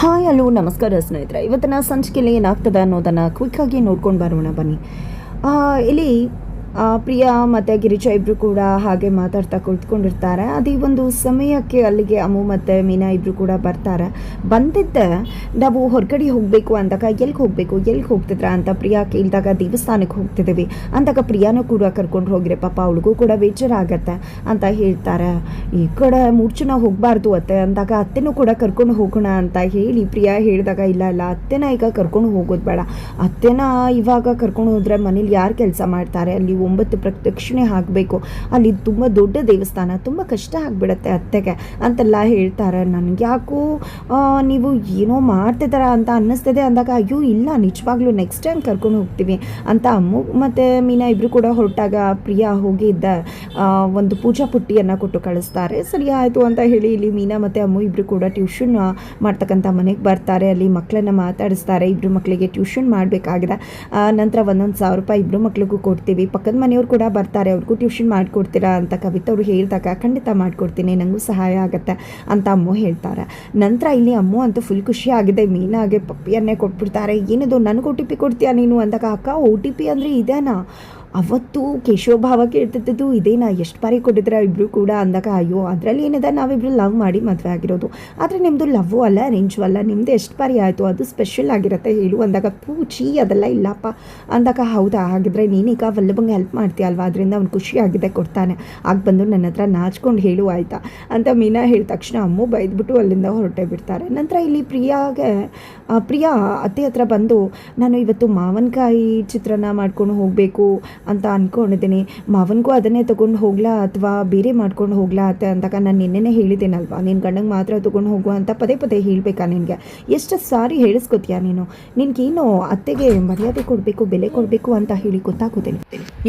Hi hello ನಮಸ್ಕಾರ ಸ್ನೇಹಿತರೆ. ಇವತ್ತಿನ ಸಂಚಿಕೆಯಲ್ಲಿ ಏನಾಗ್ತದೆ ಅನ್ನೋದನ್ನು ಕ್ವಿಕ್ಕಾಗಿ ನೋಡ್ಕೊಂಡು ಬರೋಣ ಬನ್ನಿ. ಇಲ್ಲಿ ಪ್ರಿಯಾ ಮತ್ತು ಗಿರಿಜಾ ಇಬ್ಬರು ಕೂಡ ಹಾಗೆ ಮಾತಾಡ್ತಾ ಕುಳಿತುಕೊಂಡಿರ್ತಾರೆ. ಅದೇ ಒಂದು ಸಮಯಕ್ಕೆ ಅಲ್ಲಿಗೆ ಅಮ್ಮು ಮತ್ತು ಮೀನಾ ಇಬ್ಬರು ಕೂಡ ಬರ್ತಾರೆ. ಬಂದಿದ್ದೆ ನಾವು ಹೊರಗಡೆ ಹೋಗಬೇಕು ಅಂದಾಗ ಎಲ್ಲಿಗೆ ಹೋಗ್ತಿದ್ರ ಅಂತ ಪ್ರಿಯಾ ಕೇಳಿದಾಗ ದೇವಸ್ಥಾನಕ್ಕೆ ಹೋಗ್ತಿದ್ದೀವಿ ಅಂದಾಗ ಪ್ರಿಯಾನೂ ಕೂಡ ಕರ್ಕೊಂಡು ಹೋಗಿರಿ, ಪಾಪ ಅವಳಿಗೂ ಕೂಡ ಬೇಜಾರಾಗತ್ತೆ ಅಂತ ಹೇಳ್ತಾರೆ. ಈ ಕಡೆ ಮೂರ್ಛನ ಹೋಗಬಾರ್ದು ಅತ್ತೆ ಅಂದಾಗ ಅತ್ತೆನೂ ಕೂಡ ಕರ್ಕೊಂಡು ಹೋಗೋಣ ಅಂತ ಹೇಳಿ ಪ್ರಿಯಾ ಹೇಳಿದಾಗ ಇಲ್ಲ ಅತ್ತೆನ ಈಗ ಕರ್ಕೊಂಡು ಹೋಗೋದು ಬೇಡ, ಅತ್ತೆನ ಇವಾಗ ಕರ್ಕೊಂಡು ಹೋದರೆ ಮನೇಲಿ ಯಾರು ಕೆಲಸ ಮಾಡ್ತಾರೆ, ಅಲ್ಲಿ 9 ಪ್ರದಕ್ಷಿಣೆ ಹಾಕಬೇಕು, ಅಲ್ಲಿ ತುಂಬ ದೊಡ್ಡ ದೇವಸ್ಥಾನ, ತುಂಬ ಕಷ್ಟ ಆಗಿಬಿಡತ್ತೆ ಅತ್ತೆಗೆ ಅಂತೆಲ್ಲ ಹೇಳ್ತಾರೆ. ನನಗೆ ಯಾಕೋ ನೀವು ಏನೋ ಮಾಡ್ತಿದ್ದಾರ ಅಂತ ಅನ್ನಿಸ್ತಿದೆ ಅಂದಾಗ ಅಯ್ಯೋ ಇಲ್ಲ ನಿಜವಾಗ್ಲೂ ನೆಕ್ಸ್ಟ್ ಟೈಮ್ ಕರ್ಕೊಂಡು ಹೋಗ್ತೀವಿ ಅಂತ ಅಮ್ಮು ಮತ್ತು ಮೀನಾ ಇಬ್ಬರು ಕೂಡ ಹೊರಟಾಗ ಪ್ರಿಯಾ ಹೋಗಿದ್ದ ಒಂದು ಪೂಜಾ ಪುಟ್ಟಿಯನ್ನು ಕೊಟ್ಟು ಕಳಿಸ್ತಾರೆ. ಸರಿ ಆಯಿತು ಅಂತ ಹೇಳಿ ಇಲ್ಲಿ ಮೀನಾ ಮತ್ತು ಅಮ್ಮು ಇಬ್ಬರು ಕೂಡ ಟ್ಯೂಷನ್ ಮಾಡ್ತಕ್ಕಂಥ ಮನೆಗೆ ಬರ್ತಾರೆ. ಅಲ್ಲಿ ಮಕ್ಕಳನ್ನು ಮಾತಾಡಿಸ್ತಾರೆ. ಇಬ್ಬರು ಮಕ್ಕಳಿಗೆ ಟ್ಯೂಷನ್ ಮಾಡಬೇಕಾಗಿದೆ. ನಂತರ 1,000 ರೂಪಾಯಿ ಇಬ್ಬರು ಮಕ್ಳಿಗೂ ಕೊಡ್ತೀವಿ, ಪಕ್ಕದ ಮನೆಯವ್ರು ಕೂಡ ಬರ್ತಾರೆ, ಅವ್ರಿಗೂ ಟ್ಯೂಷನ್ ಮಾಡಿಕೊಡ್ತೀರಾ ಅಂತ ಕವಿತಾ ಅವರು ಹೇಳಿದಾಗ ಖಂಡಿತ ಮಾಡಿಕೊಡ್ತೀನಿ, ನನಗೂ ಸಹಾಯ ಆಗುತ್ತೆ ಅಂತ ಅಮ್ಮು ಹೇಳ್ತಾರೆ. ನಂತರ ಇಲ್ಲಿ ಅಮ್ಮು ಅಂತೂ ಫುಲ್ ಖುಷಿ ಆಗಿದೆ. ಮೀನಾಗೆ ಪಪ್ಪಿಯನ್ನೇ ಕೊಟ್ಬಿಡ್ತಾರೆ. ಏನಿದು ನನಗೆ OTP ಕೊಡ್ತೀಯಾ ನೀನು ಅಂದಾಗ ಅಕ್ಕ OTP ಅಂದರೆ ಇದೇನಾ, ಅವತ್ತು ಕೇಶವ ಭಾವ ಕೇಳ್ತಿದ್ದು ಇದೇನಾ, ಎಷ್ಟು ಬಾರಿ ಕೊಟ್ಟಿದ್ರೆ ಇಬ್ಬರು ಕೂಡ ಅಂದಾಗ ಅಯ್ಯೋ ಅದರಲ್ಲಿ ಏನಿದೆ, ನಾವಿಬ್ಬರು ಲವ್ ಮಾಡಿ ಮದುವೆ ಆಗಿರೋದು, ಆದರೆ ನಿಮ್ಮದು ಲವ್ವು ಅಲ್ಲ ಅರೇಂಜು ಅಲ್ಲ, ನಿಮ್ಮದು ಎಷ್ಟು ಬಾರಿ ಆಯಿತು, ಅದು ಸ್ಪೆಷಲ್ ಆಗಿರುತ್ತೆ ಹೇಳು ಅಂದಾಗ ಪೂಚಿ ಅದೆಲ್ಲ ಇಲ್ಲಪ್ಪ ಅಂದಾಗ ಹೌದಾ ಹಾಗಿದ್ರೆ ನೀನೀಗ ವಲ್ಲಭಂಗೆ ಹೆಲ್ಪ್ ಮಾಡ್ತೀಯಲ್ವಾ, ಅದರಿಂದ ಅವ್ನು ಖುಷಿಯಾಗಿದೆ ಕೊಡ್ತಾನೆ, ಆಗ ಬಂದು ನನ್ನ ಹತ್ರ ನಾಚ್ಕೊಂಡು ಹೇಳು ಆಯಿತಾ ಅಂತ ಮೀನಾ ಹೇಳಿದ ತಕ್ಷಣ ಅಮ್ಮು ಬೈದ್ಬಿಟ್ಟು ಅಲ್ಲಿಂದ ಹೊರಟೇ ಬಿಡ್ತಾರೆ. ನಂತರ ಇಲ್ಲಿ ಪ್ರಿಯಾ ಅತ್ತೆ ಹತ್ರ ಬಂದು ನಾನು ಇವತ್ತು ಮಾವಿನಕಾಯಿ ಚಿತ್ರಾನ್ನ ಮಾಡ್ಕೊಂಡು ಹೋಗಬೇಕು ಅಂತ ಅಂದ್ಕೊಂಡಿದ್ದೀನಿ, ಮಾವನಿಗೂ ಅದನ್ನೇ ತೊಗೊಂಡು ಹೋಗ್ಲಾ ಅಥವಾ ಬೇರೆ ಮಾಡ್ಕೊಂಡು ಹೋಗ್ಲಾ ಅತ್ತೆ ಅಂದಾಗ ನಾನು ನಿನ್ನೆನೇ ಹೇಳಿದ್ದೀನಲ್ವಾ ನಿನ್ನ ಗಂಡಂಗೆ ಮಾತ್ರ ತೊಗೊಂಡು ಹೋಗುವ ಅಂತ ಪದೇ ಹೇಳಬೇಕಾ, ನಿನಗೆ ಎಷ್ಟು ಸಾರಿ ಹೇಳಿಸ್ಕೊತೀಯಾ ನೀನು, ನಿನಗೇನು ಅತ್ತೆಗೆ ಮರ್ಯಾದೆ ಕೊಡಬೇಕು ಬೆಲೆ ಕೊಡಬೇಕು ಅಂತ ಹೇಳಿ ಗೊತ್ತಾಗೋದಿಲ್ಲ,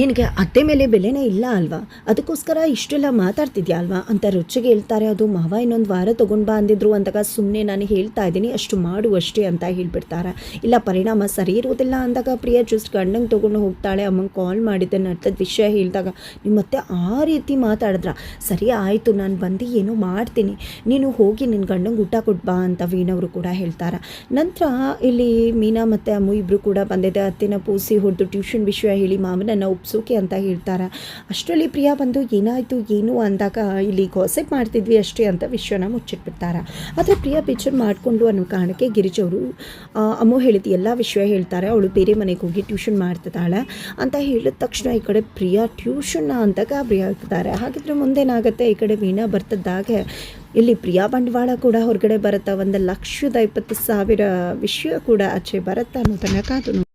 ನಿನಗೆ ಅತ್ತೆ ಮೇಲೆ ಬೆಲೆನೇ ಇಲ್ಲ ಅಲ್ವಾ, ಅದಕ್ಕೋಸ್ಕರ ಇಷ್ಟೆಲ್ಲ ಮಾತಾಡ್ತಿದ್ಯಾ ಅಲ್ವಾ ಅಂತ ರುಚಿಗೆ ಹೇಳ್ತಾರೆ. ಅದು ಮಾವ ಇನ್ನೊಂದು ವಾರ ತೊಗೊಂಡು ಬಾ ಅಂದಿದ್ರು ಅಂದಾಗ ಸುಮ್ಮನೆ ನಾನು ಹೇಳ್ತಾ ಇದ್ದೀನಿ ಅಷ್ಟು ಮಾಡು ಅಷ್ಟೇ ಅಂತ ಹೇಳ್ಬಿಡ್ತಾರೆ. ಇಲ್ಲ ಪರಿಣಾಮ ಸರಿ ಇರೋದಿಲ್ಲ ಅಂದಾಗ ಪ್ರಿಯಾ ಜಸ್ಟ್ ಗಂಡಂಗೆ ತೊಗೊಂಡು ಹೋಗ್ತಾಳೆ. ಅಮ್ಮಂಗೆ ಕಾಲ್ ಮಾಡಿದ್ದೆ ನಡ್ತದ ವಿಷಯ ಹೇಳಿದಾಗ ನೀವು ಮತ್ತೆ ಆ ರೀತಿ ಮಾತಾಡಿದ್ರ, ಸರಿ ಆಯಿತು ನಾನು ಬಂದು ಏನೋ ಮಾಡ್ತೀನಿ, ನೀನು ಹೋಗಿ ನಿನ್ನ ಗಂಡಂಗೆ ಊಟ ಕೊಟ್ಬಾ ಅಂತ ವೀಣವರು ಕೂಡ ಹೇಳ್ತಾರೆ. ನಂತರ ಇಲ್ಲಿ ಮೀನಾ ಮತ್ತು ಅಮ್ಮು ಇಬ್ಬರು ಕೂಡ ಬಂದಿದೆ. ಅತ್ತೆನ ಪೂಸಿ ಹೊಡೆದು ಟ್ಯೂಷನ್ ವಿಷಯ ಹೇಳಿ ಮಾವನನ್ನು ಒಪ್ಸೋಕೆ ಅಂತ ಹೇಳ್ತಾರೆ. ಅಷ್ಟರಲ್ಲಿ ಪ್ರಿಯಾ ಬಂದು ಏನಾಯಿತು ಏನು ಅಂದಾಗ ಇಲ್ಲಿ ಗಾಸಿಪ್ ಮಾಡ್ತಿದ್ವಿ ಅಷ್ಟೇ ಅಂತ ವಿಷಯನ ಮುಚ್ಚಿಟ್ಬಿಡ್ತಾರೆ. ಆದರೆ ಪ್ರಿಯಾ ಬೇಜಾರು ಮಾಡಿಕೊಂಡು ಅನ್ನೋ ಕಾರಣಕ್ಕೆ ಗಿರಿಜವರು ಅಮ್ಮು ಹೇಳಿದ್ದು ಎಲ್ಲ ವಿಷಯ ಹೇಳ್ತಾರೆ. ಅವಳು ಬೇರೆ ಮನೆಗೆ ಹೋಗಿ ಟ್ಯೂಷನ್ ಮಾಡ್ತಿದ್ದಾಳೆ ಅಂತ ಹೇಳಿದ ತಕ್ಷಣ ಈ ಕಡೆ ಪ್ರಿಯಾ ಟ್ಯೂಷನ್ನ ಅಂತ ಗಾಬರಿ ಆಗ್ತಾರೆ. ಹಾಗಿದ್ರೆ ಮುಂದೇನಾಗುತ್ತೆ, ಈ ಕಡೆ ವೀಣಾ ಬರ್ತಿದ್ದಾಗೆ ಇಲ್ಲಿ ಪ್ರಿಯಾ ಬಂಡವಾಳ ಕೂಡ ಹೊರಗಡೆ ಬರುತ್ತೆ. 1,20,000 ವಿಷಯ ಕೂಡ ಆಚೆ ಬರುತ್ತೆ ಅನ್ನೋದನ್ನು ಕಾದು